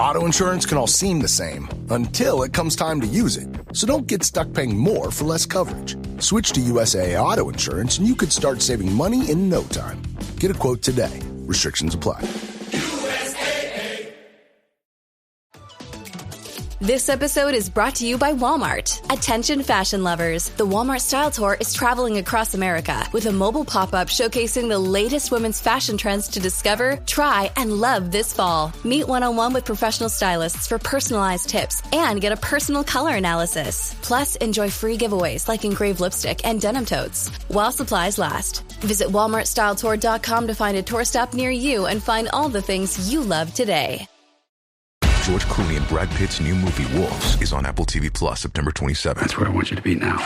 Auto insurance can all seem the same until it comes time to use it. So don't get stuck paying more for less coverage. Switch to USAA Auto Insurance and you could start saving money in no time. Get a quote today. Restrictions apply. This episode is brought to you by Walmart. Attention fashion lovers. The Walmart Style Tour is traveling across America with a mobile pop-up showcasing the latest women's fashion trends to discover, try, and love this fall. Meet one-on-one with professional stylists for personalized tips and get a personal color analysis. Plus, enjoy free giveaways like engraved lipstick and denim totes while supplies last. Visit WalmartStyleTour.com to find a tour stop near you and find all the things you love today. George Clooney and Brad Pitt's new movie Wolves is on Apple TV Plus September 27th. That's where I want you to be now.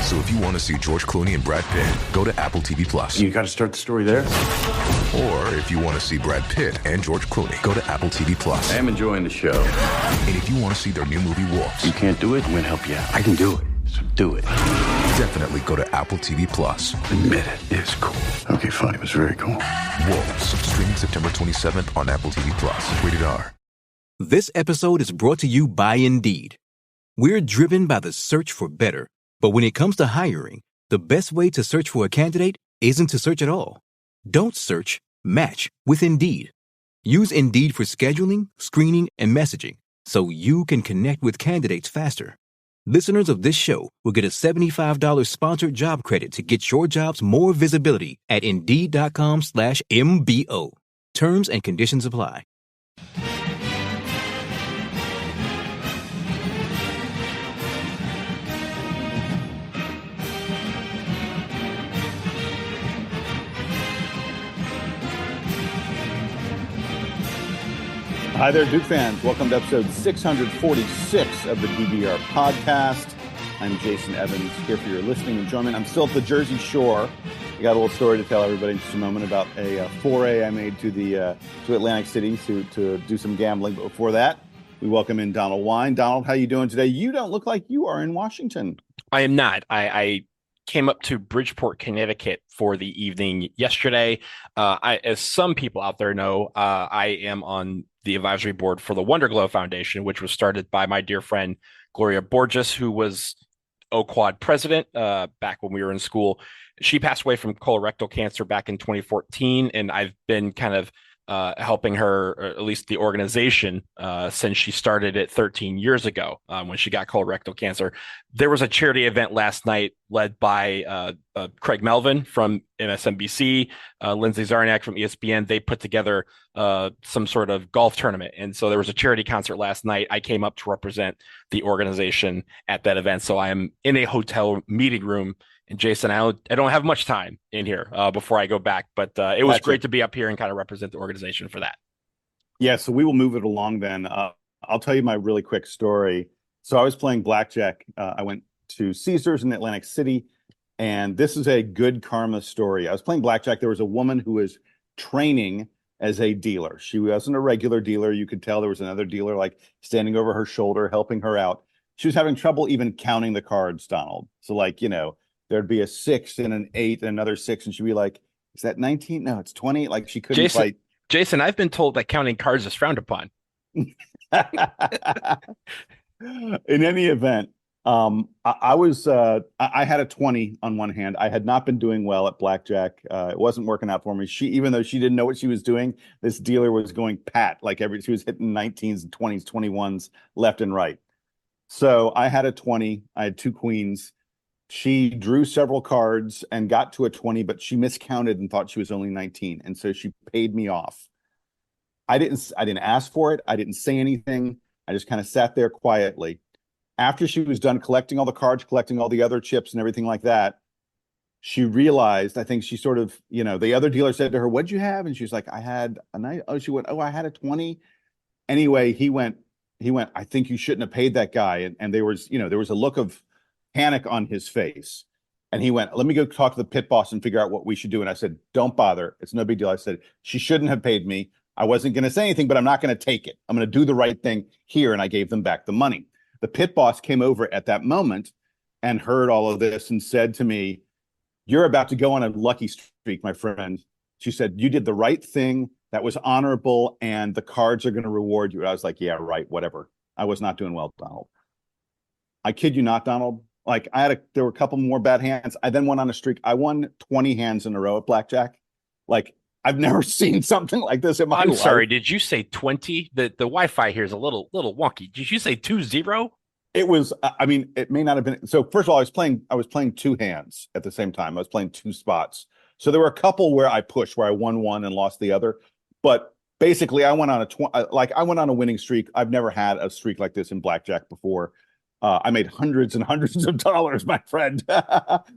So if you want to see George Clooney and Brad Pitt, go to Apple TV Plus. You got to start the story there. Or if you want to see Brad Pitt and George Clooney, go to Apple TV Plus. I am enjoying the show. And if you want to see their new movie Wolves, you can't do it, I'm going to help you out. I can do it, so do it. Definitely go to Apple TV Plus. Admit it, it's cool. Okay, fine, it was very cool. Wolves, streaming September 27th on Apple TV Plus. Rated R. This episode is brought to you by Indeed. We're driven by the search for better, but when it comes to hiring, the best way to search for a candidate isn't to search at all. Don't search, match with Indeed. Use Indeed for scheduling, screening, and messaging so you can connect with candidates faster. Listeners of this show will get a $75 sponsored job credit to get your jobs more visibility at Indeed.com/MBO. Terms and conditions apply. Hi there, Duke fans. Welcome to episode 646 of the DBR podcast. I'm Jason Evans, here for your listening enjoyment. I'm still at the Jersey Shore. I got a little story to tell everybody in just a moment about a foray I made to Atlantic City to do some gambling. But before that, we welcome in Donald Wine. Donald, how you doing today? You don't look like you are in Washington. I am not. I came up to Bridgeport, Connecticut for the evening yesterday. As some people out there know, I am on the advisory board for the Wonder Glow Foundation, which was started by my dear friend Gloria Borges, who was OQuad president back when we were in school. She passed away from colorectal cancer back in 2014, and I've been kind of helping her, or at least the organization, since she started it 13 years ago when she got colorectal cancer. There was a charity event last night led by Craig Melvin from MSNBC, Lindsay Zarnak from ESPN. They put together some sort of golf tournament. And so there was a charity concert last night. I came up to represent the organization at that event. So I am in a hotel meeting room. And Jason, I don't have much time in here before I go back, but it was great to be up here and kind of represent the organization for that. Yeah, so we will move it along then. I'll tell you my really quick story. So I was playing blackjack. I went to Caesars in Atlantic City, and this is a good karma story. I was playing blackjack. There was a woman who was training as a dealer. She wasn't a regular dealer. You could tell there was another dealer like standing over her shoulder, helping her out. She was having trouble even counting the cards, Donald. So like, there'd be a 6 and an 8 and another 6, and she'd be like, is that 19? No, it's 20. Like she couldn't fight. Jason, I've been told that counting cards is frowned upon. In any event, I had a 20 on one hand. I had not been doing well at blackjack. It wasn't working out for me. Even though she didn't know what she was doing, this dealer was going pat. She was hitting 19s and 20s, 21s left and right. So I had a 20. I had 2 queens. She drew several cards and got to a 20, but she miscounted and thought she was only 19. And so she paid me off. I didn't ask for it. I didn't say anything. I just kind of sat there quietly. After she was done collecting all the cards, collecting all the other chips and everything like that, she realized, I think she sort of, the other dealer said to her, "What'd you have?" And she was like, "I had a night." Oh, she went, "Oh, I had a 20. Anyway, he went, "I think you shouldn't have paid that guy." And there was a look of panic on his face. And he went, "Let me go talk to the pit boss and figure out what we should do." And I said, "Don't bother. It's no big deal." I said, "She shouldn't have paid me. I wasn't going to say anything, but I'm not going to take it. I'm going to do the right thing here." And I gave them back the money. The pit boss came over at that moment and heard all of this and said to me, "You're about to go on a lucky streak, my friend." She said, "You did the right thing. that was honorable, and the cards are going to reward you. I was like, yeah, right, whatever. I was not doing well, Donald. I kid you not, Donald. Like there were a couple more bad hands. I then went on a streak. I won 20 hands in a row at blackjack. Like I've never seen something like this in my life. I'm sorry. Did you say 20? The Wi-Fi here is a little wonky. Did you say 20? It was. I mean, it may not have been. So first of all, I was playing two hands at the same time. I was playing two spots. So there were a couple where I pushed, where I won one and lost the other. But basically, I went on a winning streak. I've never had a streak like this in blackjack before. I made hundreds and hundreds of dollars, my friend.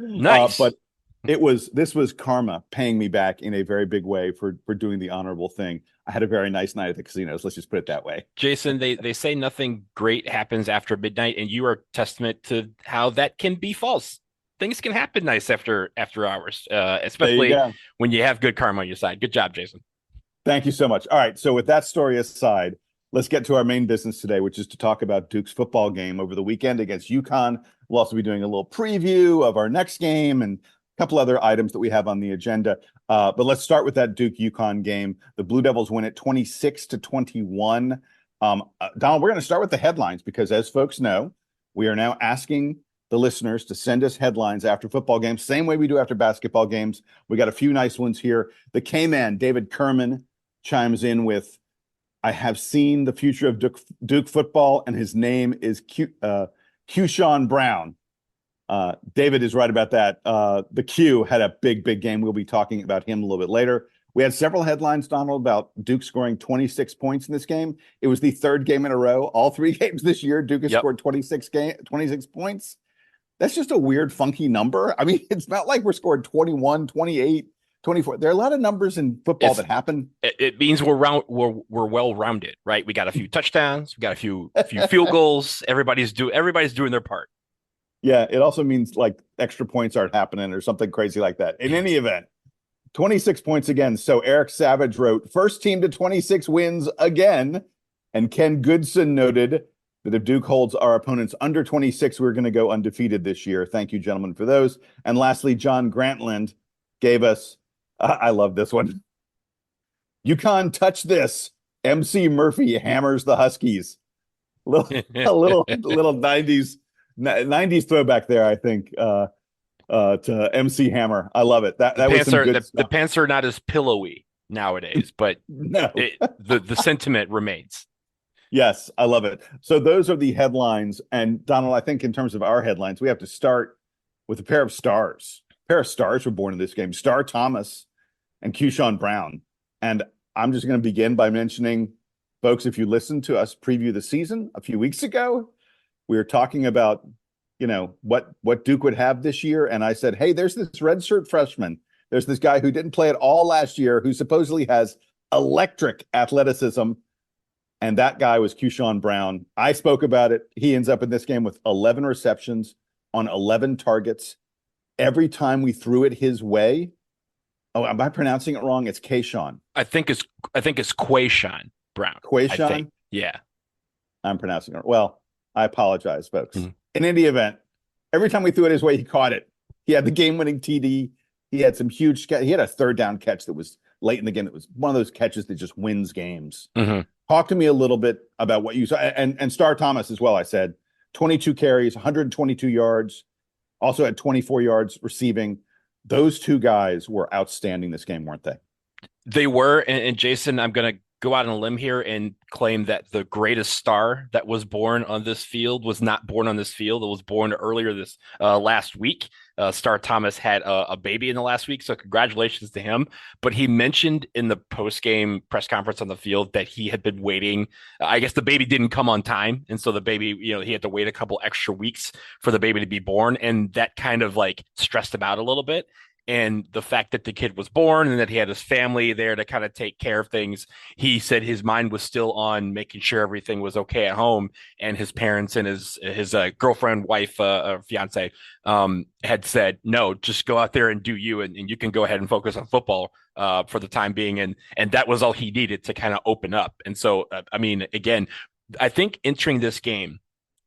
Nice. But this was karma paying me back in a very big way for doing the honorable thing. I had a very nice night at the casinos. Let's just put it that way. Jason, they say nothing great happens after midnight, and you are testament to how that can be false. Things can happen nice after hours, especially when you have good karma on your side. Good job, Jason. Thank you so much. All right. So with that story aside, let's get to our main business today, which is to talk about Duke's football game over the weekend against UConn. We'll also be doing a little preview of our next game and a couple other items that we have on the agenda. But let's start with that Duke-UConn game. The Blue Devils win it 26-21. Donald, we're going to start with the headlines because, as folks know, we are now asking the listeners to send us headlines after football games, same way we do after basketball games. We got a few nice ones here. The K-Man, David Kerman, chimes in with, I have seen the future of Duke football, and his name is Keyshawn Brown. David is right about that. The Q had a big game. We'll be talking about him a little bit later. We had several headlines, Donald, about Duke scoring 26 points in this game. It was the third game in a row. All three games this year, Duke has scored 26 points. That's just a weird, funky number. I mean, it's not like we're scored 21, 28, 24. There are a lot of numbers in football that happen. It means we're well-rounded, right? We got a few touchdowns, we got a few field goals. Everybody's doing their part. Yeah, it also means like extra points aren't happening or something crazy like that. In any event, 26 points again. So Eric Savage wrote, first team to 26 wins again. And Ken Goodson noted that if Duke holds our opponents under 26, we're going to go undefeated this year. Thank you, gentlemen, for those. And lastly, John Grantland gave us, I love this one. UConn touch this. MC Murphy hammers the Huskies. A little 90s throwback there, I think, to MC Hammer. I love it. That was some good stuff. The pants are not as pillowy nowadays, but no. the sentiment remains. Yes, I love it. So those are the headlines. And Donald, I think in terms of our headlines, we have to start with a pair of stars. A pair of stars were born in this game, Star Thomas and Keyshawn Brown. And I'm just going to begin by mentioning, folks, if you listened to us preview the season a few weeks ago, we were talking about, what Duke would have this year. And I said, hey, there's this redshirt freshman. There's this guy who didn't play at all last year, who supposedly has electric athleticism. And that guy was Keyshawn Brown. I spoke about it. He ends up in this game with 11 receptions on 11 targets. Every time we threw it his way. Oh, am I pronouncing it wrong? It's Keyshawn. I think it's Quayshawn Brown. Quayshawn? Yeah. I'm pronouncing it. Well, I apologize, folks. Mm-hmm. In any event, every time we threw it his way, he caught it. He had the game-winning TD. He had some huge he had a third down catch that was late in the game. It was one of those catches that just wins games. Mm-hmm. Talk to me a little bit about what you saw. And Star Thomas as well, I said. 22 carries, 122 yards, also had 24 yards receiving. Those two guys were outstanding this game, weren't they? They were. And Jason, I'm going to go out on a limb here and claim that the greatest star that was born on this field was not born on this field. It was born earlier this last week. Star Thomas had a baby in the last week, so congratulations to him. But he mentioned in the post-game press conference on the field that he had been waiting. I guess the baby didn't come on time, and so the baby, he had to wait a couple extra weeks for the baby to be born, and that kind of stressed him out a little bit. And the fact that the kid was born and that he had his family there to kind of take care of things, he said his mind was still on making sure everything was okay at home. And his parents and his girlfriend, wife, fiance had said, no, just go out there and do you. And you can go ahead and focus on football for the time being. And that was all he needed to kind of open up. And so, again, I think entering this game,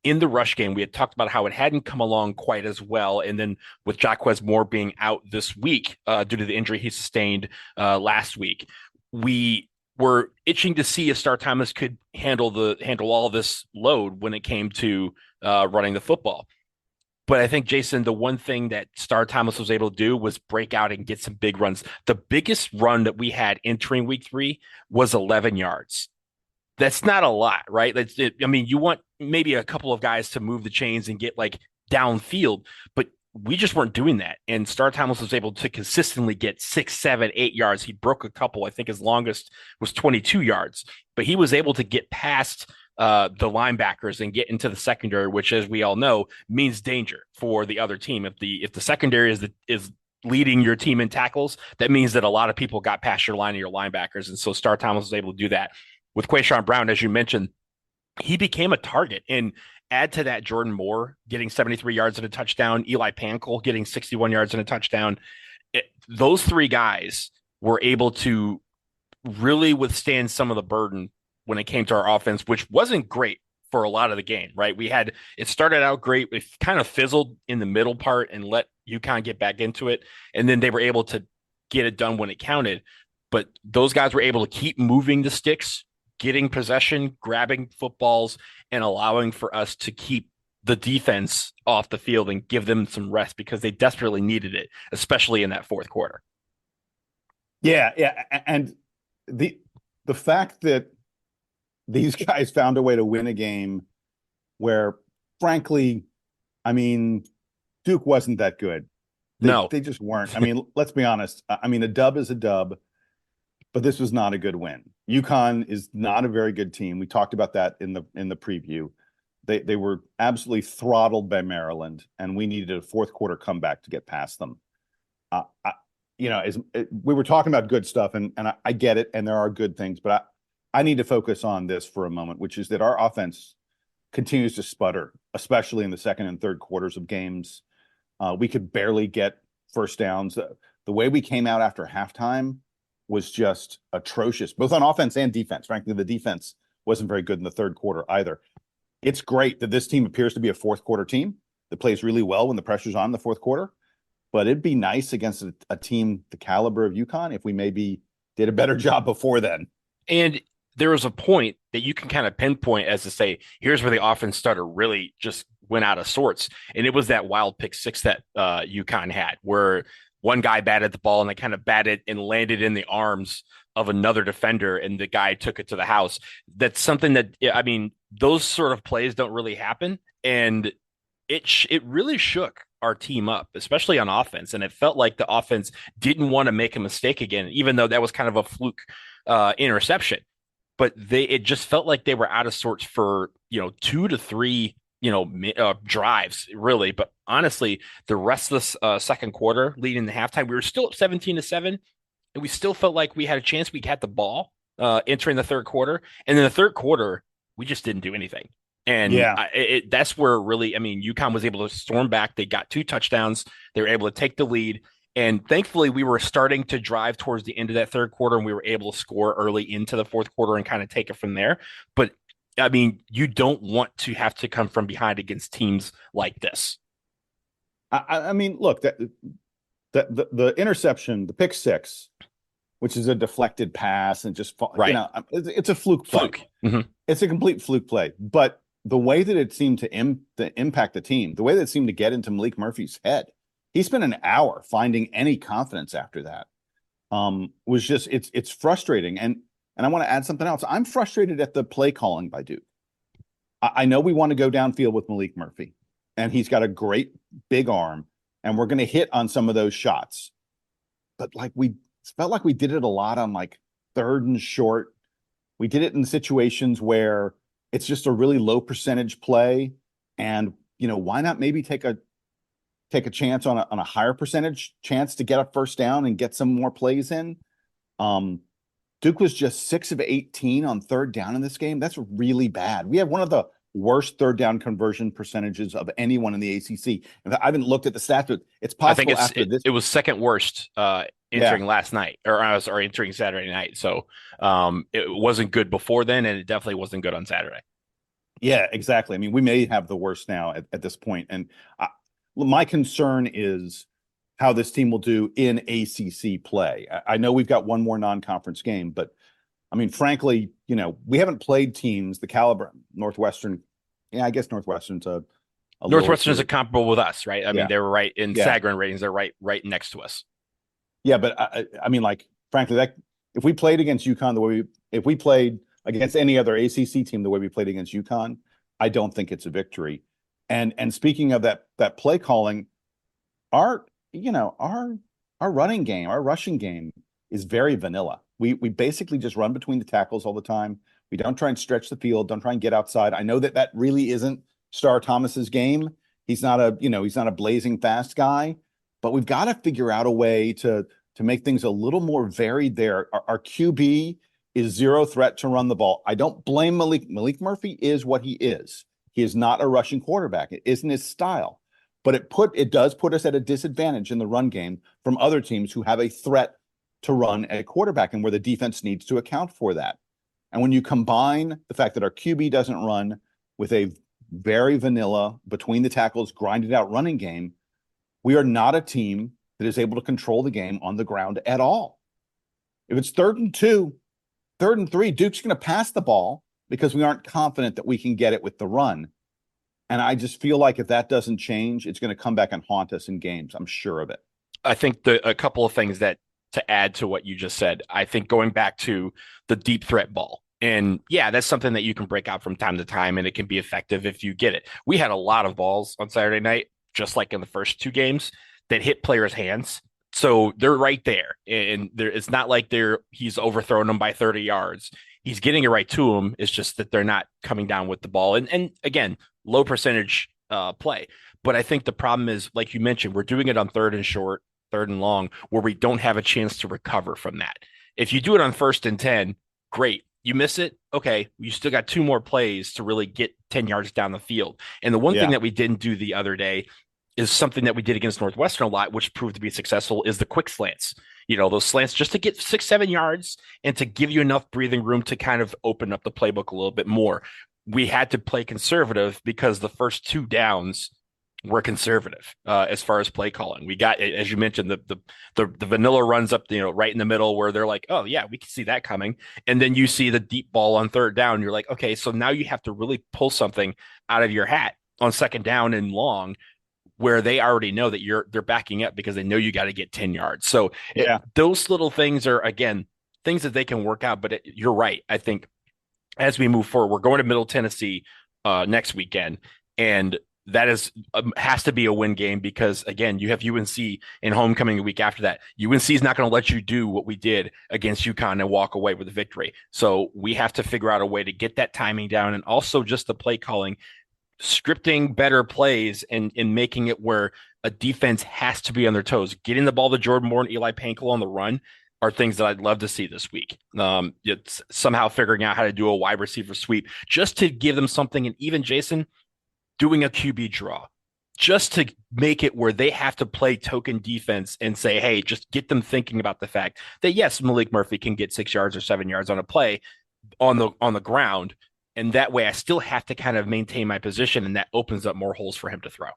in the rush game, we had talked about how it hadn't come along quite as well. And then with Jaquez Moore being out this week due to the injury he sustained last week, we were itching to see if Star Thomas could handle all this load when it came to running the football. But I think, Jason, the one thing that Star Thomas was able to do was break out and get some big runs. The biggest run that we had entering week 3 was 11 yards. That's not a lot, right? I mean, you want maybe a couple of guys to move the chains and get like downfield, but we just weren't doing that. And Star Thomas was able to consistently get 6, 7, 8 yards. He broke a couple. I think his longest was 22 yards, but he was able to get past the linebackers and get into the secondary, which, as we all know, means danger for the other team. If the secondary is leading your team in tackles, that means that a lot of people got past your line of your linebackers. And so Star Thomas was able to do that. With Quayshawn Brown, as you mentioned, he became a target. And add to that Jordan Moore getting 73 yards and a touchdown, Eli Pankel getting 61 yards and a touchdown. Those 3 guys were able to really withstand some of the burden when it came to our offense, which wasn't great for a lot of the game, right? It started out great. It kind of fizzled in the middle part and let UConn get back into it. And then they were able to get it done when it counted. But those guys were able to keep moving the sticks, getting possession, grabbing footballs, and allowing for us to keep the defense off the field and give them some rest because they desperately needed it, especially in that fourth quarter. Yeah. And the fact that these guys found a way to win a game where, frankly, I mean, Duke wasn't that good. They just weren't. I mean, let's be honest. I mean, a dub is a dub, but this was not a good win. UConn is not a very good team. We talked about that in the preview. They were absolutely throttled by Maryland, and we needed a fourth quarter comeback to get past them. We were talking about good stuff, and I get it, and there are good things, but I need to focus on this for a moment, which is that our offense continues to sputter, especially in the second and third quarters of games. We could barely get first downs. The way we came out after halftime was just atrocious, both on offense and defense. Frankly, the defense wasn't very good in the third quarter either. It's great that this team appears to be a fourth quarter team that plays really well when the pressure's on in the fourth quarter, but it'd be nice against a team the caliber of UConn if we maybe did a better job before then. And there was a point that you can kind of pinpoint as to say, here's where the offense started really just went out of sorts. And it was that wild pick 6 that UConn had, where one guy batted the ball and they kind of batted and landed in the arms of another defender, and the guy took it to the house. That's something that, I mean, those sort of plays don't really happen. And it really shook our team up, especially on offense. And it felt like the offense didn't want to make a mistake again, even though that was kind of a fluke interception. But it just felt like they were out of sorts for, 2 to 3, drives, really. But honestly, the rest of the second quarter leading to halftime, we were still up 17-7, and we still felt like we had a chance. We had the ball entering the third quarter. And in the third quarter, we just didn't do anything. And that's where really, I mean, UConn was able to storm back. They got 2 touchdowns. They were able to take the lead. And thankfully, we were starting to drive towards the end of that third quarter, and we were able to score early into the fourth quarter and kind of take it from there. But, I mean, you don't want to have to come from behind against teams like this. I mean, look, the interception, the pick 6, which is a deflected pass and just, it's a fluke play. Mm-hmm. It's a complete fluke play. But the way that it seemed to impact the team, the way that it seemed to get into Malik Murphy's head, he spent an hour finding any confidence after that. Was just it's frustrating. And I want to add something else. I'm frustrated at the play calling by Duke. I know we want to go downfield with Malik Murphy, and he's got a great big arm, and we're going to hit on some of those shots. But it felt like we did it a lot on like third and short. We did it in situations where it's just a really low percentage play, and why not maybe take a chance on a higher percentage chance to get a first down and get some more plays in. Duke was just 6 of 18 on third down in this game. That's really bad. We have one of the worst third down conversion percentages of anyone in the ACC. I haven't looked at the stats, but it's possible it was second worst entering last night, or entering Saturday night. So it wasn't good before then, and it definitely wasn't good on Saturday. Yeah, exactly. I mean, we may have the worst now at this point. And my concern is how this team will do in ACC play. I know we've got one more non-conference game, but I mean, frankly, we haven't played teams the caliber Northwestern. Yeah, I guess Northwestern's a Northwestern is comparable with us, right? I mean, they were right in Sagarin ratings. They're right next to us. Yeah, but I mean, like, frankly, that if we played against UConn if we played against any other ACC team the way we played against UConn, I don't think it's a victory. And speaking of that play calling, our running game, our rushing game is very vanilla. We basically just run between the tackles all the time. We don't try and stretch the field, don't try and get outside. I know that really isn't Star Thomas's game. He's not a blazing fast guy, but we've got to figure out a way to make things a little more varied there. Our QB is zero threat to run the ball. I don't blame Malik. Malik Murphy is what he is. He is not a rushing quarterback. It isn't his style, but it does put us at a disadvantage in the run game from other teams who have a threat to run at quarterback and where the defense needs to account for that. And when you combine the fact that our QB doesn't run with a very vanilla between the tackles, grinded out running game, we are not a team that is able to control the game on the ground at all. If it's 3rd and 2, 3rd and 3, Duke's going to pass the ball because we aren't confident that we can get it with the run. And I just feel like if that doesn't change, it's going to come back and haunt us in games. I'm sure of it. I think a couple of things that to add to what you just said, I think going back to the deep threat ball. And yeah, that's something that you can break out from time to time, and it can be effective if you get it. We had a lot of balls on Saturday night, just like in the first 2 games, that hit players' hands. So they're right there. And it's not like he's overthrown them by 30 yards. He's getting it right to him. It's just that they're not coming down with the ball. And again, low percentage play. But I think the problem is, like you mentioned, we're doing it on 3rd and short, 3rd and long, where we don't have a chance to recover from that. If you do it on 1st and 10, great. You miss it, okay, you still got 2 more plays to really get 10 yards down the field. And the one thing that we didn't do the other day is something that we did against Northwestern a lot, which proved to be successful, is the quick slants. Those slants just to get 6-7 yards and to give you enough breathing room to kind of open up the playbook a little bit more. We had to play conservative because the first 2 downs were conservative as far as play calling. We got, as you mentioned, the vanilla runs up, right in the middle where they're like, oh yeah, we can see that coming. And then you see the deep ball on 3rd down. You're like, okay, so now you have to really pull something out of your hat on 2nd down and long, where they already know that they're backing up because they know you got to get 10 yards. So those little things are, again, things that they can work out. But you're right. I think as we move forward, we're going to Middle Tennessee next weekend, and that has to be a win game because, again, you have UNC in homecoming a week after that. UNC is not going to let you do what we did against UConn and walk away with a victory. So we have to figure out a way to get that timing down, and also just the play calling, scripting better plays and making it where a defense has to be on their toes. Getting the ball to Jordan Moore and Eli Pankel on the run are things that I'd love to see this week. It's somehow figuring out how to do a wide receiver sweep just to give them something. And even Jason, doing a QB draw just to make it where they have to play token defense and say, hey, just get them thinking about the fact that, yes, Malik Murphy can get 6 yards or 7 yards on a play on the ground. And that way I still have to kind of maintain my position, and that opens up more holes for him to throw.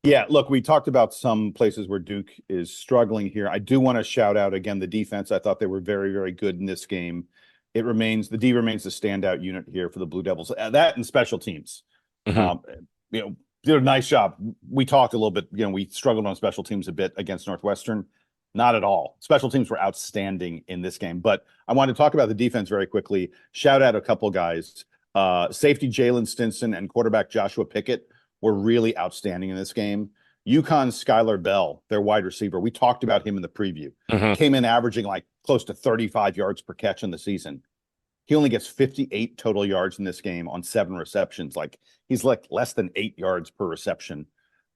Yeah, look, we talked about some places where Duke is struggling here. I do want to shout out again the defense. I thought they were very, very good in this game. The D remains the standout unit here for the Blue Devils. That and special teams. Mm-hmm. Did a nice job. We talked a little bit, we struggled on special teams a bit against Northwestern. Not at all. Special teams were outstanding in this game. But I want to talk about the defense very quickly. Shout out a couple guys. Safety Jalen Stinson and quarterback Joshua Pickett were really outstanding in this game. UConn's Skylar Bell, their wide receiver, we talked about him in the preview. Mm-hmm. Came in averaging like close to 35 yards per catch in the season. He only gets 58 total yards in this game on 7 receptions. Like, he's like less than 8 yards per reception.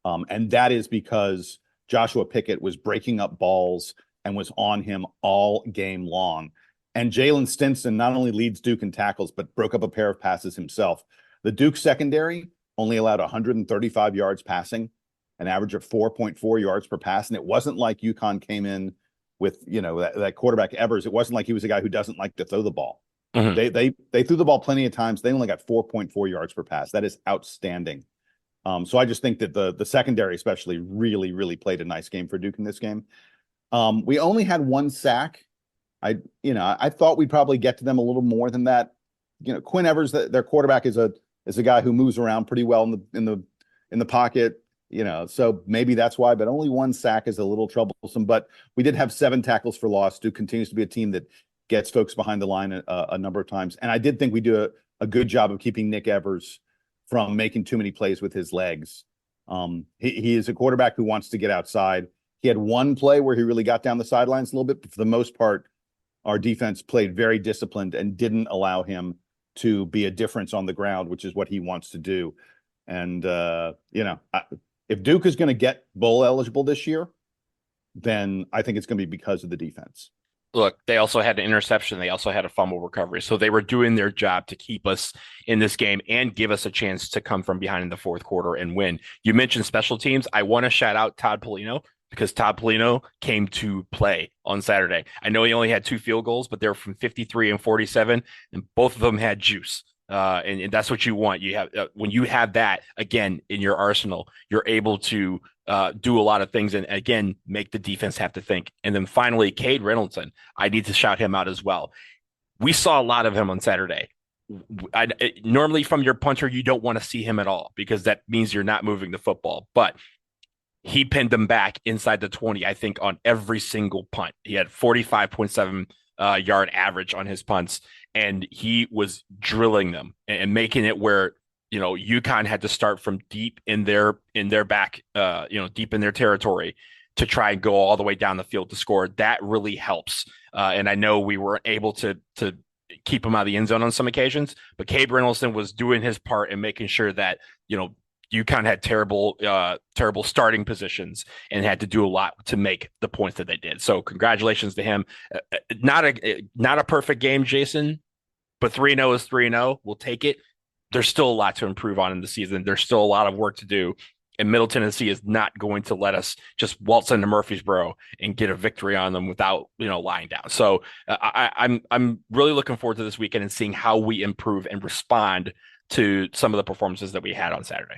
And that is because Joshua Pickett was breaking up balls and was on him all game long. And Jalen Stinson not only leads Duke in tackles, but broke up a pair of passes himself. The Duke secondary only allowed 135 yards passing, an average of 4.4 yards per pass. And it wasn't like UConn came in with, that quarterback Evers. It wasn't like he was a guy who doesn't like to throw the ball. Mm-hmm. They threw the ball plenty of times. They only got 4.4 yards per pass. That is outstanding. So I just think that the secondary especially really, really played a nice game for Duke in this game. We only had 1 sack I thought we'd probably get to them a little more than that. Quinn Evers, their quarterback, is a guy who moves around pretty well in the pocket. So maybe that's why. But only one sack is a little troublesome. But we did have 7 tackles for loss. Duke continues to be a team that gets folks behind the line a number of times. And I did think we do a good job of keeping Nick Evers from making too many plays with his legs. He is a quarterback who wants to get outside. He had one play where he really got down the sidelines a little bit, but for the most part, our defense played very disciplined and didn't allow him to be a difference on the ground, which is what he wants to do. And, if Duke is going to get bowl eligible this year, then I think it's going to be because of the defense. Look, they also had an interception. They also had a fumble recovery. So they were doing their job to keep us in this game and give us a chance to come from behind in the fourth quarter and win. You mentioned special teams. I want to shout out Todd Polino because Todd Polino came to play on Saturday. I know he only had 2 field goals, but they were from 53 and 47, and both of them had juice. And that's what you want. You have when you have that again in your arsenal, you're able to do a lot of things and again make the defense have to think. And then finally, Cade Reynoldsson, I need to shout him out as well. We saw a lot of him on Saturday. Normally, from your punter, you don't want to see him at all because that means you're not moving the football. But he pinned them back inside the 20, I think, on every single punt. He had 45.7 yard average on his punts, and he was drilling them and making it where, UConn had to start from deep in their back, deep in their territory to try and go all the way down the field to score. That really helps. And I know we were able to keep him out of the end zone on some occasions, but Cade Reynoldsson was doing his part and making sure that, UConn had terrible starting positions and had to do a lot to make the points that they did. So congratulations to him. Not a perfect game, Jason, but 3-0 is 3-0. We'll take it. There's still a lot to improve on in the season. There's still a lot of work to do. And Middle Tennessee is not going to let us just waltz into Murfreesboro and get a victory on them without, lying down. So I'm really looking forward to this weekend and seeing how we improve and respond to some of the performances that we had on Saturday.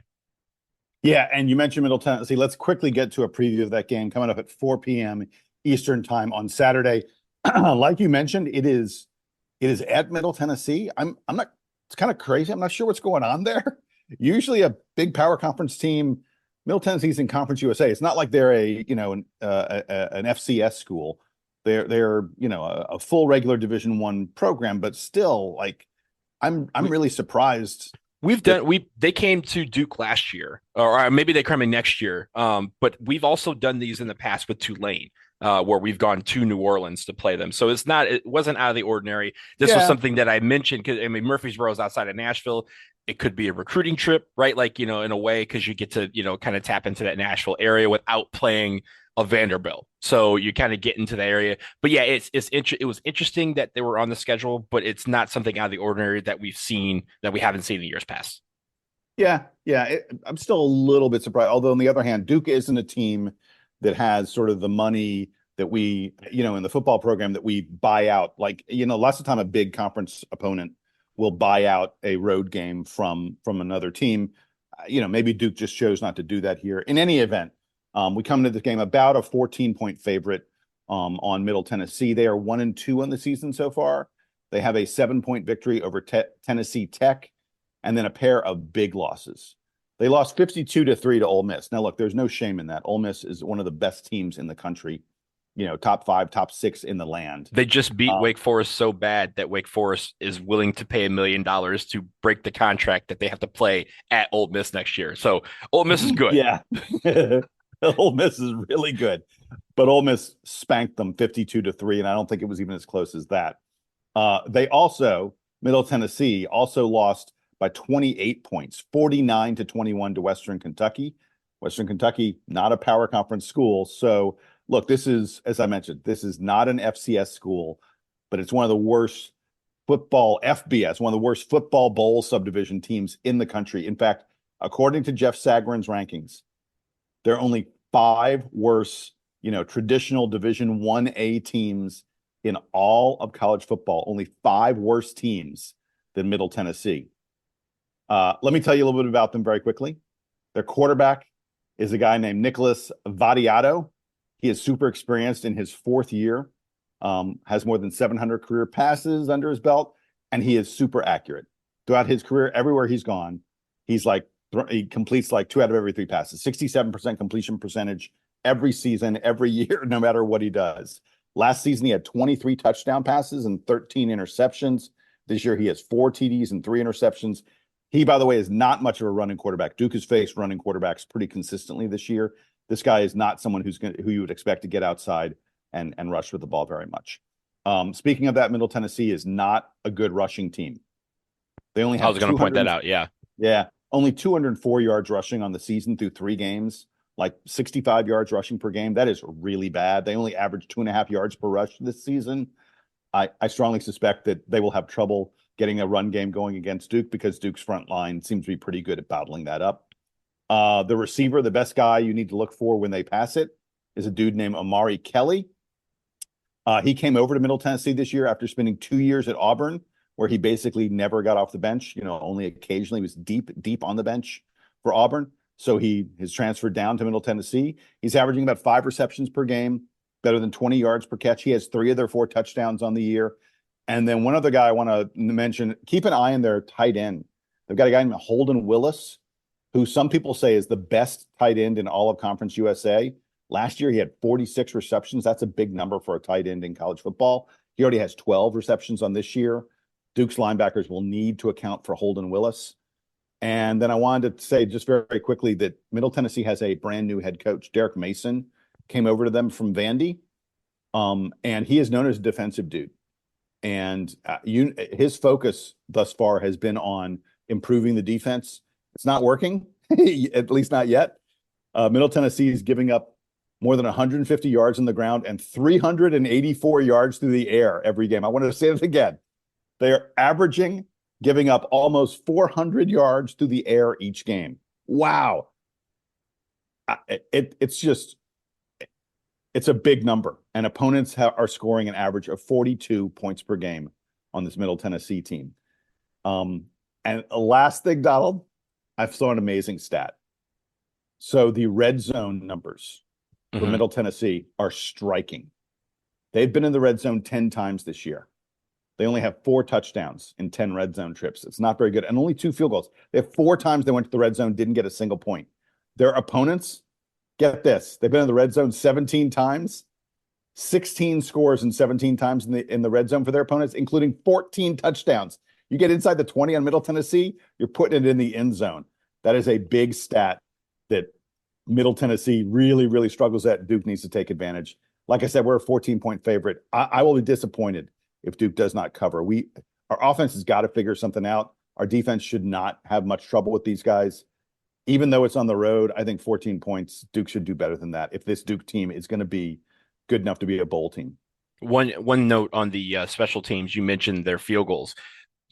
Yeah, and you mentioned Middle Tennessee. Let's quickly get to a preview of that game coming up at 4 p.m. Eastern time on Saturday. Like you mentioned, it is at Middle Tennessee. I'm not. It's kind of crazy. I'm not sure what's going on there. Usually, a big power conference team, Middle Tennessee's in Conference USA. It's not like they're an FCS school. They're a full regular Division I program, but still, I'm really surprised. They came to Duke last year, or maybe they're coming next year. But we've also done these in the past with Tulane, where we've gone to New Orleans to play them. So it wasn't out of the ordinary. This was something that I mentioned because Murfreesboro is outside of Nashville. It could be a recruiting trip, right? In a way, because you get to, kind of tap into that Nashville area without playing a Vanderbilt. So you kind of get into the area. But yeah, it was interesting that they were on the schedule, but it's not something out of the ordinary that we haven't seen in years past. Yeah. I'm still a little bit surprised. Although on the other hand, Duke isn't a team that has sort of the money that we, in the football program that we buy out. Lots of time a big conference opponent will buy out a road game from another team. Maybe Duke just chose not to do that here. In any event, we come into this game about a 14-point favorite on Middle Tennessee. They are 1-2 on the season so far. They have a 7-point victory over Tennessee Tech, and then a pair of big losses. They lost 52-3 to Ole Miss. Now, look, there's no shame in that. Ole Miss is one of the best teams in the country. Top 5, top 6 in the land. They just beat Wake Forest so bad that Wake Forest is willing to pay $1 million to break the contract that they have to play at Ole Miss next year. So Ole Miss is good. Yeah. Ole Miss is really good, but Ole Miss spanked them 52-3, and I don't think it was even as close as that. Middle Tennessee also lost by 28 points, 49-21 to Western Kentucky. Western Kentucky, not a power conference school. So look, this is, as I mentioned, this is not an FCS school, but it's one of the worst FBS, one of the worst football bowl subdivision teams in the country. In fact, according to Jeff Sagarin's rankings, there are only 5 worse, traditional Division 1A teams in all of college football. Only 5 worse teams than Middle Tennessee. Let me tell you a little bit about them very quickly. Their quarterback is a guy named Nicholas Vadiato. He is super experienced in his 4th year. has more than 700 career passes under his belt, and he is super accurate. Throughout his career, everywhere he's gone, he's like, he completes like 2 out of every 3 passes, 67% completion percentage every season, every year, no matter what he does. Last season, he had 23 touchdown passes and 13 interceptions. This year, he has 4 TDs and 3 interceptions. He, by the way, is not much of a running quarterback. Duke has faced running quarterbacks pretty consistently this year. This guy is not someone who you would expect to get outside and rush with the ball very much. Speaking of that, Middle Tennessee is not a good rushing team. They only have I was going to point that out. Yeah. Yeah. Only 204 yards rushing on the season through 3 games, like 65 yards rushing per game. That is really bad. They only average 2.5 yards per rush this season. I strongly suspect that they will have trouble getting a run game going against Duke because Duke's front line seems to be pretty good at bottling that up. The receiver, the best guy you need to look for when they pass it, is a dude named Amari Kelly. He came over to Middle Tennessee this year after spending 2 years at Auburn, where he basically never got off the bench. Only occasionally was deep on the bench for Auburn. So he has transferred down to Middle Tennessee. He's averaging about 5 receptions per game, better than 20 yards per catch. He has 3 of their 4 touchdowns on the year. And then one other guy I want to mention, keep an eye on their tight end. They've got a guy named Holden Willis, who some people say is the best tight end in all of Conference USA. Last year, he had 46 receptions. That's a big number for a tight end in college football. He already has 12 receptions on this year. Duke's linebackers will need to account for Holden Willis. And then I wanted to say just very, very quickly that Middle Tennessee has a brand new head coach. Derek Mason came over to them from Vandy, and he is known as a defensive dude. And his focus thus far has been on improving the defense. It's not working, at least not yet. Middle Tennessee is giving up more than 150 yards on the ground and 384 yards through the air every game. I wanted to say it again. They are averaging giving up almost 400 yards through the air each game. Wow. It's a big number, and opponents are scoring an average of 42 points per game on this Middle Tennessee team. And the last thing, Donald, I saw an amazing stat. So the red zone numbers for Middle Tennessee are striking. They've been in the red zone 10 times this year. They only have 4 touchdowns in 10 red zone trips. It's not very good. And only 2 field goals. They have 4 times they went to the red zone, didn't get a single point. Their opponents, get this, they've been in the red zone 17 times, 16 scores and 17 times in the red zone for their opponents, including 14 touchdowns. You get inside the 20 on Middle Tennessee, you're putting it in the end zone. That is a big stat that Middle Tennessee really, really struggles at. Duke needs to take advantage. Like I said, we're a 14-point favorite. I will be disappointed if Duke does not cover. Our offense has got to figure something out. Our defense should not have much trouble with these guys. Even though it's on the road, I think 14 points, Duke should do better than that if this Duke team is going to be good enough to be a bowl team. One note on the special teams, you mentioned their field goals.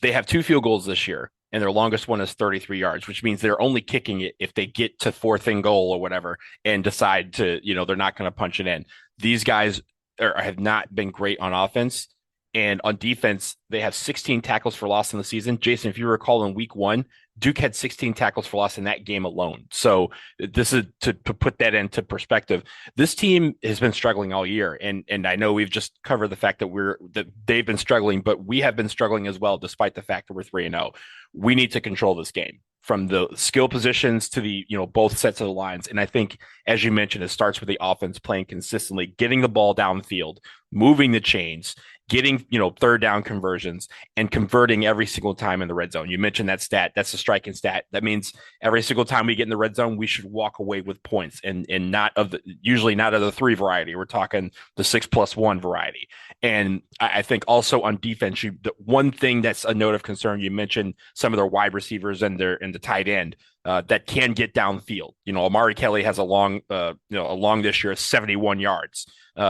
They have 2 field goals this year, and their longest one is 33 yards, which means they're only kicking it if they get to 4th and goal or whatever and decide to, they're not going to punch it in. These guys have not been great on offense. And on defense, they have 16 tackles for loss in the season. Jason, if you recall, in week 1, Duke had 16 tackles for loss in that game alone. So this is to put that into perspective. This team has been struggling all year. And I know we've just covered the fact that they've been struggling, but we have been struggling as well, despite the fact that we're 3-0. We need to control this game from the skill positions to the, both sets of the lines. And I think, as you mentioned, it starts with the offense playing consistently, getting the ball downfield, moving the chains, getting, 3rd down conversions, and converting every single time in the red zone. You mentioned that stat. That's a striking stat. That means every single time we get in the red zone, we should walk away with points, and usually not of the 3 variety. We're talking the 6+1 variety. And I think also on defense, the one thing that's a note of concern, you mentioned some of their wide receivers and the tight end that can get downfield. Amari Kelly has a long this year, 71 yards.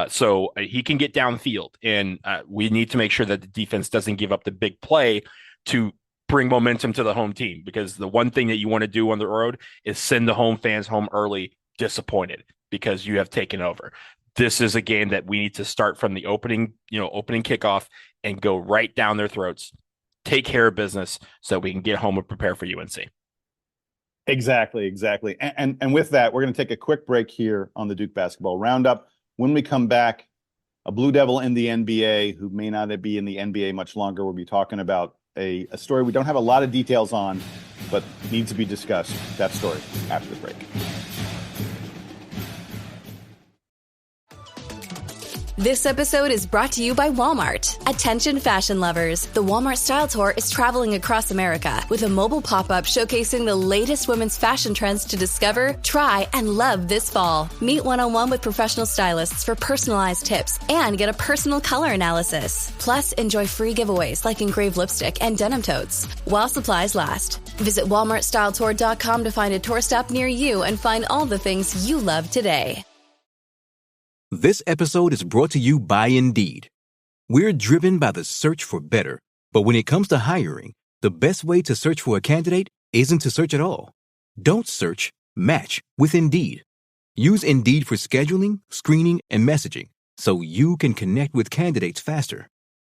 So he can get downfield, and we need to make sure that the defense doesn't give up the big play to bring momentum to the home team, because the one thing that you want to do on the road is send the home fans home early disappointed because you have taken over. This is a game that we need to start from the opening kickoff and go right down their throats, take care of business so we can get home and prepare for UNC. Exactly. And with that, we're going to take a quick break here on the Duke Basketball Roundup. When we come back, a Blue Devil in the NBA who may not be in the NBA much longer. We'll be talking about a story we don't have a lot of details on, but needs to be discussed. That story after the break. This episode is brought to you by Walmart. Attention fashion lovers. The Walmart Style Tour is traveling across America with a mobile pop-up showcasing the latest women's fashion trends to discover, try, and love this fall. Meet one-on-one with professional stylists for personalized tips and get a personal color analysis. Plus, enjoy free giveaways like engraved lipstick and denim totes while supplies last. Visit walmartstyletour.com to find a tour stop near you and find all the things you love today. This episode is brought to you by Indeed. We're driven by the search for better, but when it comes to hiring, the best way to search for a candidate isn't to search at all. Don't search, match with Indeed. Use Indeed for scheduling, screening, and messaging so you can connect with candidates faster.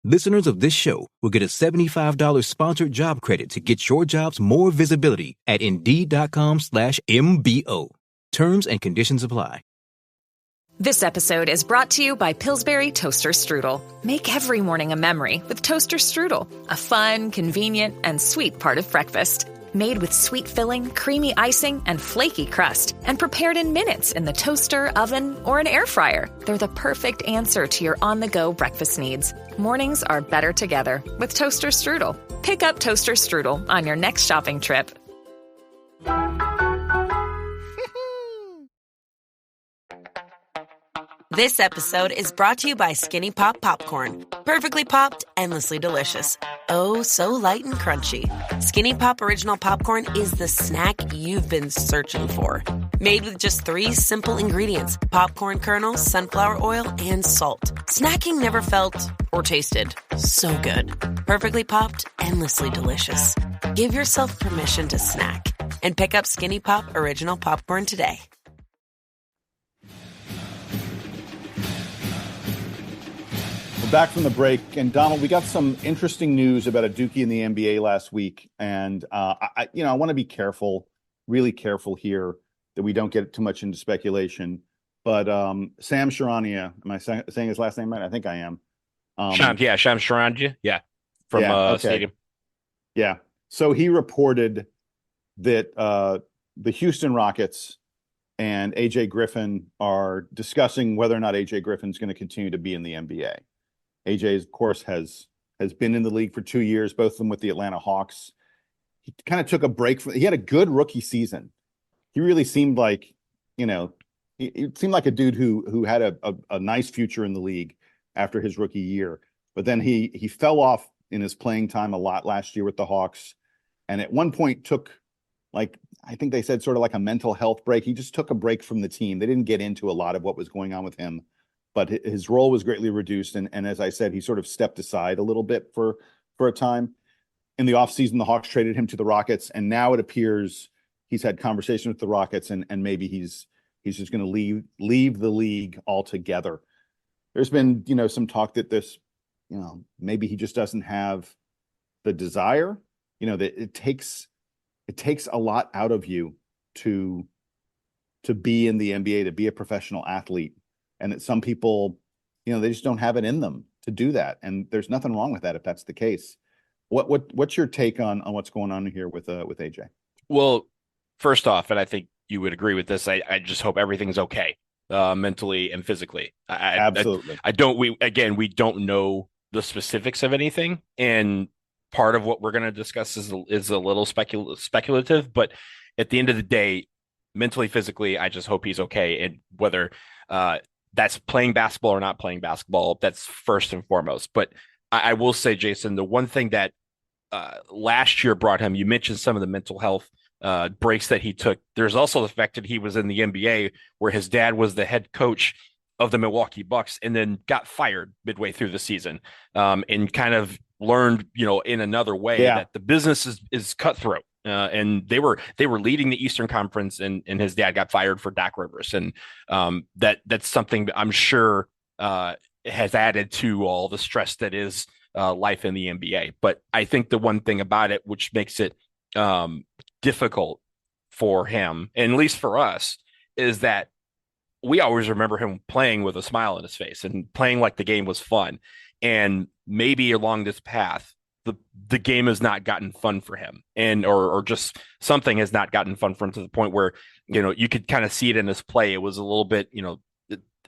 Listeners of this show will get a $75 sponsored job credit to get your jobs more visibility at Indeed.com/MBO. Terms and conditions apply. This episode is brought to you by Pillsbury Toaster Strudel. Make every morning a memory with Toaster Strudel, a fun, convenient, and sweet part of breakfast. Made with sweet filling, creamy icing, and flaky crust, and prepared in minutes in the toaster, oven, or an air fryer. They're the perfect answer to your on-the-go breakfast needs. Mornings are better together with Toaster Strudel. Pick up Toaster Strudel on your next shopping trip. This episode is brought to you by Skinny Pop Popcorn. Perfectly popped, endlessly delicious. Oh, so light and crunchy. Skinny Pop Original Popcorn is the snack you've been searching for. Made with just 3 simple ingredients: popcorn kernels, sunflower oil, and salt. Snacking never felt or tasted so good. Perfectly popped, endlessly delicious. Give yourself permission to snack and pick up Skinny Pop Original Popcorn today. We're back from the break, and Donald, we got some interesting news about a Dookie in the NBA last week, and I want to be careful, really careful here that we don't get too much into speculation. But Sam Charania, am I saying his last name right? I think I am. Sham Charania, from Stadium. Yeah. So he reported that the Houston Rockets and AJ Griffin are discussing whether or not AJ Griffin's going to continue to be in the NBA. AJ, of course, has been in the league for 2 years, both of them with the Atlanta Hawks. He kind of took a break he had a good rookie season. He really seemed like, he seemed like a dude who had a nice future in the league after his rookie year. But then he fell off in his playing time a lot last year with the Hawks. And at one point took, like, I think they said sort of like a mental health break. He just took a break from the team. They didn't get into a lot of what was going on with him, but his role was greatly reduced. And as I said, he sort of stepped aside a little bit for a time. In the offseason, the Hawks traded him to the Rockets, and now it appears he's had conversation with the Rockets, and maybe he's just going to leave the league altogether. There's been, some talk that this, maybe he just doesn't have the desire, that it takes a lot out of you to be in the NBA, to be a professional athlete. And that some people, they just don't have it in them to do that. And there's nothing wrong with that if that's the case. What's your take on what's going on here with AJ? Well, first off, and I think you would agree with this, I just hope everything's okay, mentally and physically. Absolutely. We don't know the specifics of anything, and part of what we're going to discuss is a little speculative. But at the end of the day, mentally, physically, I just hope he's okay, and whether that's playing basketball or not playing basketball, that's first and foremost. But I will say, Jason, the one thing that last year brought him, you mentioned some of the mental health breaks that he took. There's also the fact that he was in the NBA where his dad was the head coach of the Milwaukee Bucks and then got fired midway through the season, and kind of learned, in another way that the business is cutthroat. And they were leading the Eastern Conference, and his dad got fired for Doc Rivers, and that's something that I'm sure has added to all the stress that is life in the NBA. But I think the one thing about it, which makes it difficult for him, and at least for us, is that we always remember him playing with a smile on his face and playing like the game was fun. And maybe along this path, the game has not gotten fun for him, and or just something has not gotten fun for him to the point where, you could kind of see it in his play. It was a little bit, a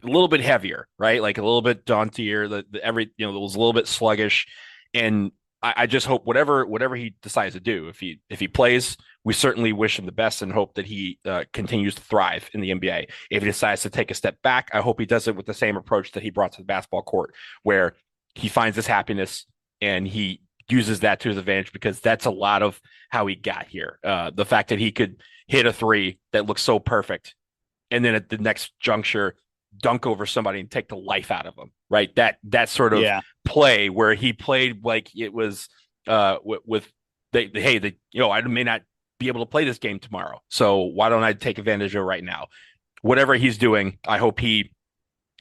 little bit heavier, right? Like a little bit dauntier. It was a little bit sluggish. And I just hope whatever he decides to do, if he plays, we certainly wish him the best and hope that he continues to thrive in the NBA. If he decides to take a step back, I hope he does it with the same approach that he brought to the basketball court, where he finds his happiness and he uses that to his advantage, because that's a lot of how he got here. The fact that he could hit a three that looks so perfect, and then at the next juncture, dunk over somebody and take the life out of them, right? That sort of play where he played like it was I may not be able to play this game tomorrow, so why don't I take advantage of it right now? Whatever he's doing, I hope he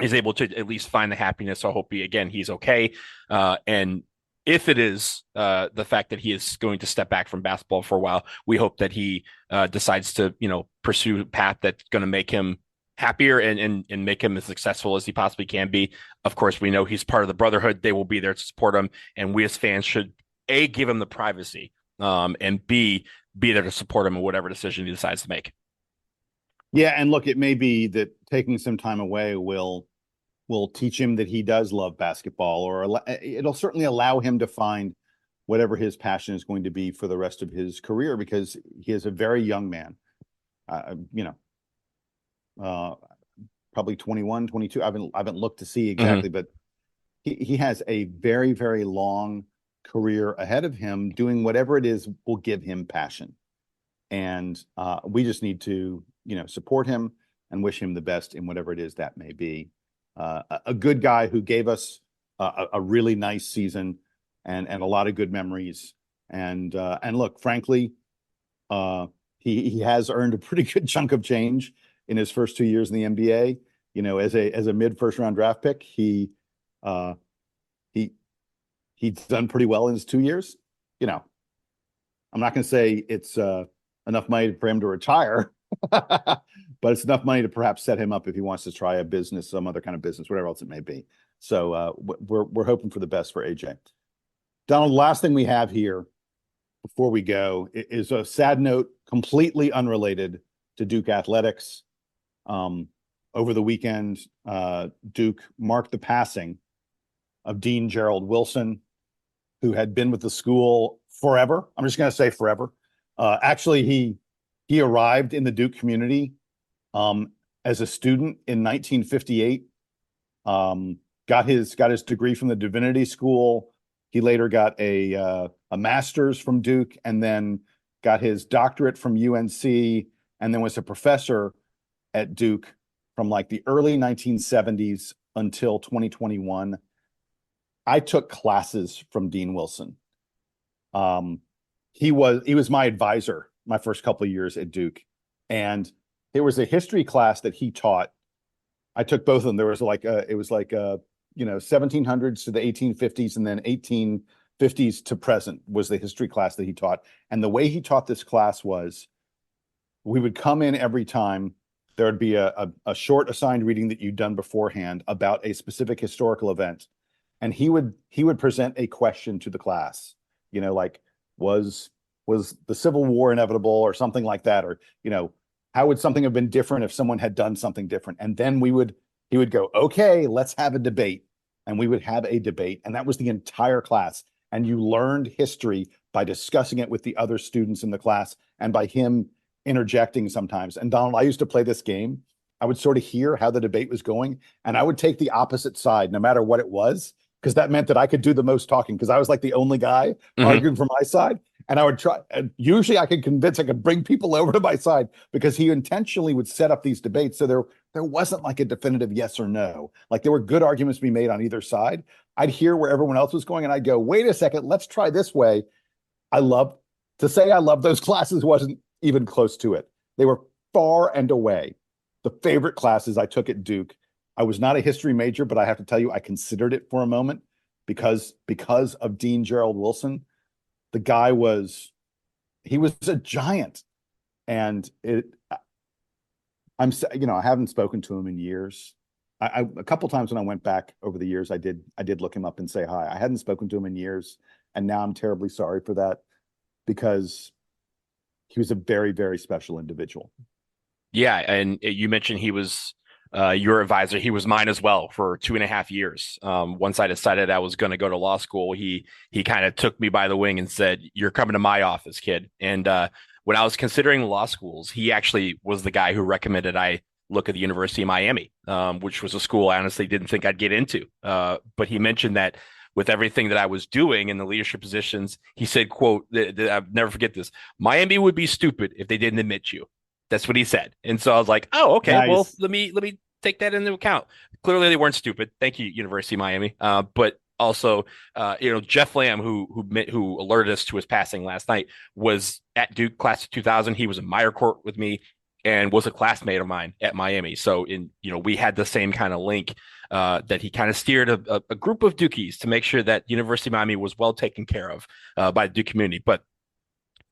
is able to at least find the happiness. I hope he's okay. And if it is the fact that he is going to step back from basketball for a while, we hope that he decides to, pursue a path that's going to make him happier and make him as successful as he possibly can be. Of course, we know he's part of the brotherhood. They will be there to support him. And we as fans should, A, give him the privacy, and B, be there to support him in whatever decision he decides to make. Yeah, and look, it may be that taking some time away will teach him that he does love basketball, or it'll certainly allow him to find whatever his passion is going to be for the rest of his career, because he is a very young man, probably 21, 22. I haven't looked to see exactly, but he has a very, very long career ahead of him doing whatever it is will give him passion. And we just need to, support him and wish him the best in whatever it is that may be. A good guy who gave us a really nice season and a lot of good memories. And look, frankly, he has earned a pretty good chunk of change in his first 2 years in the NBA. As a mid first round draft pick, he's done pretty well in his 2 years. I'm not going to say it's enough money for him to retire, but it's enough money to perhaps set him up if he wants to try a business, some other kind of business, whatever else it may be. So we're hoping for the best for AJ. Donald, last thing we have here before we go is a sad note, completely unrelated to Duke athletics. Over the weekend, Duke marked the passing of Dean Gerald Wilson, who had been with the school forever. I'm just going to say forever. Actually, he arrived in the Duke community as a student in 1958. Got his degree from the Divinity School. He later got a master's from Duke, and then got his doctorate from UNC, and then was a professor at Duke from like the early 1970s until 2021. I took classes from Dean Wilson. He was my advisor my first couple of years at Duke, and there was a history class that he taught. I took both of them. There was 1700s to the 1850s, and then 1850s to present was the history class that he taught. And the way he taught this class was, we would come in every time. There would be a short assigned reading that you'd done beforehand about a specific historical event, and he would present a question to the class. Like, was the Civil War inevitable, or something like that, or how would something have been different if someone had done something different? And then he would go, okay, let's have a debate. And we would have a debate. And that was the entire class. And you learned history by discussing it with the other students in the class and by him interjecting sometimes. And Donald, I used to play this game. I would sort of hear how the debate was going, and I would take the opposite side, no matter what it was, because that meant that I could do the most talking, because I was like the only guy arguing for my side. And I would try, and usually I could bring people over to my side, because he intentionally would set up these debates. So there wasn't like a definitive yes or no. Like, there were good arguments to be made on either side. I'd hear where everyone else was going, and I'd go, wait a second, let's try this way. I love those classes wasn't even close to it. They were far and away the favorite classes I took at Duke. I was not a history major, but I have to tell you, I considered it for a moment because of Dean Gerald Wilson. The guy was a giant, and I haven't spoken to him in years. A couple times when I went back over the years, I did look him up and say hi. I hadn't spoken to him in years, and now I'm terribly sorry for that because he was a very, very special individual. Yeah, and you mentioned he was your advisor. He was mine as well for 2.5 years. Once I decided I was going to go to law school, he kind of took me by the wing and said, "You're coming to my office, kid." And when I was considering law schools, he actually was the guy who recommended I look at the University of Miami, which was a school I honestly didn't think I'd get into. But he mentioned that with everything that I was doing in the leadership positions, he said, quote, I'll never forget this, "Miami would be stupid if they didn't admit you." That's what he said. And so I was like, oh, okay, nice. Well, let me take that into account. Clearly they weren't stupid. Thank you, University of Miami. But also, Jeff Lamb, who alerted us to his passing last night, was at Duke class of 2000. He was in Meyer Court with me and was a classmate of mine at Miami. So we had the same kind of link that he kind of steered a group of Dukies to make sure that University of Miami was well taken care of by the Duke community. But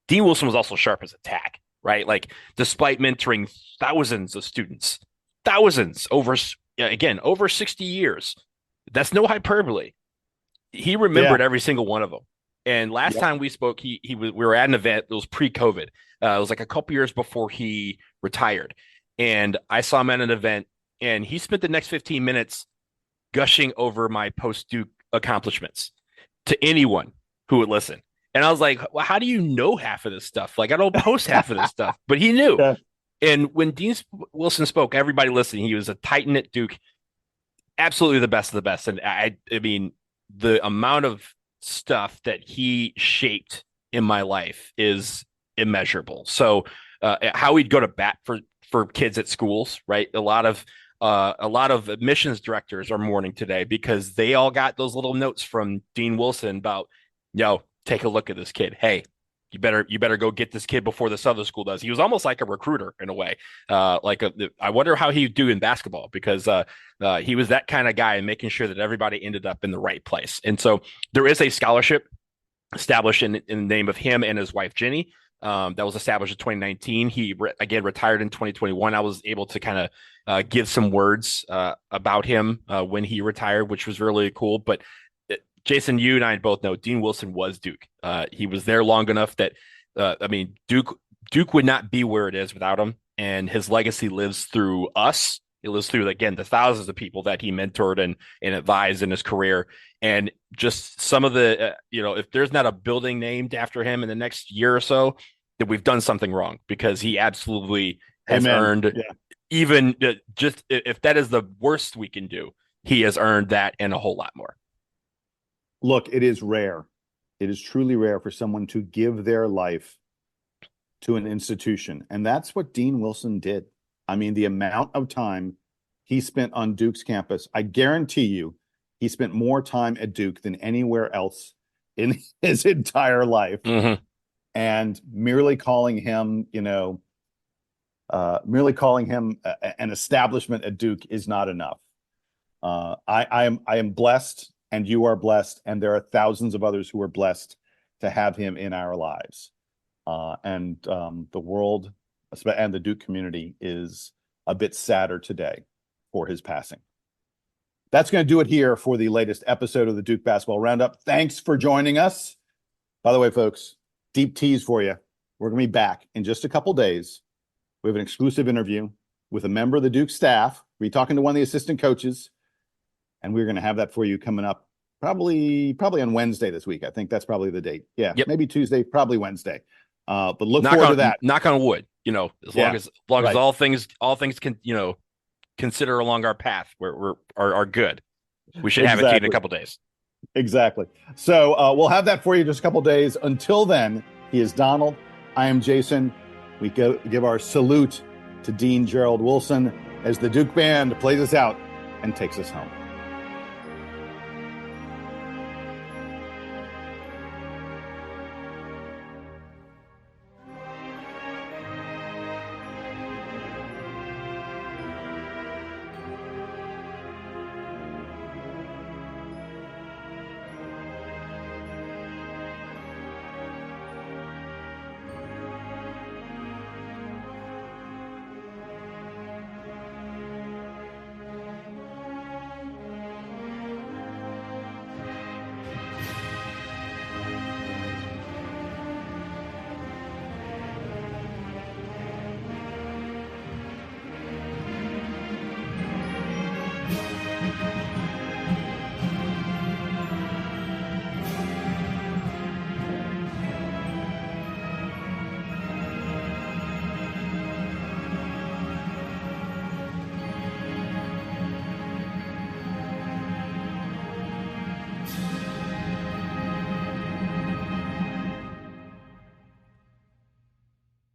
Dean Wilson was also sharp as a tack, right? Like, despite mentoring thousands of students, over 60 years, that's no hyperbole. He remembered every single one of them. And last time we spoke, we were at an event. It was pre-COVID. It was like a couple years before he retired. And I saw him at an event, and he spent the next 15 minutes gushing over my post-Duke accomplishments to anyone who would listen. And I was like, well, how do you know half of this stuff? Like, I don't post half of this stuff, but he knew. Yeah. And when Dean Wilson spoke, everybody listened. He was a titan at Duke, absolutely the best of the best. And I mean, the amount of stuff that he shaped in my life is immeasurable. So how he'd go to bat for kids at schools, right? A lot of admissions directors are mourning today because they all got those little notes from Dean Wilson about, take a look at this kid. Hey, you better go get this kid before this other school does. He was almost like a recruiter in a way. I wonder how he'd do in basketball because he was that kind of guy and making sure that everybody ended up in the right place. And so there is a scholarship established in the name of him and his wife, Jenny. That was established in 2019. He retired in 2021. I was able to kind of give some words about him when he retired, which was really cool. But Jason, you and I both know Dean Wilson was Duke. He was there long enough that, Duke would not be where it is without him. And his legacy lives through us. It lives through, again, the thousands of people that he mentored and advised in his career. And just some of the, if there's not a building named after him in the next year or so, that we've done something wrong, because he absolutely has earned, even just if that is the worst we can do, he has earned that and a whole lot more. Look, it is rare. It is truly rare for someone to give their life to an institution. And that's what Dean Wilson did. I mean, the amount of time he spent on Duke's campus, I guarantee you, he spent more time at Duke than anywhere else in his entire life. Mm-hmm. And merely calling him, an establishment at Duke is not enough. I am blessed, and you are blessed, and there are thousands of others who are blessed to have him in our lives. And the world and the Duke community is a bit sadder today for his passing. That's going to do it here for the latest episode of the Duke Basketball Roundup. Thanks for joining us. By the way, folks, deep tease for you. We're going to be back in just a couple days. We have an exclusive interview with a member of the Duke staff. We'll be talking to one of the assistant coaches, and we're going to have that for you coming up probably on Wednesday this week. I think that's probably the date. Yeah, maybe Tuesday, probably Wednesday. But look forward to that. Knock on wood. As long as all things can consider along our path are good. We should have it to you in a couple days. Exactly. So we'll have that for you in just a couple days. Until then, he is Donald. I am Jason. We give our salute to Dean Gerald Wilson as the Duke Band plays us out and takes us home.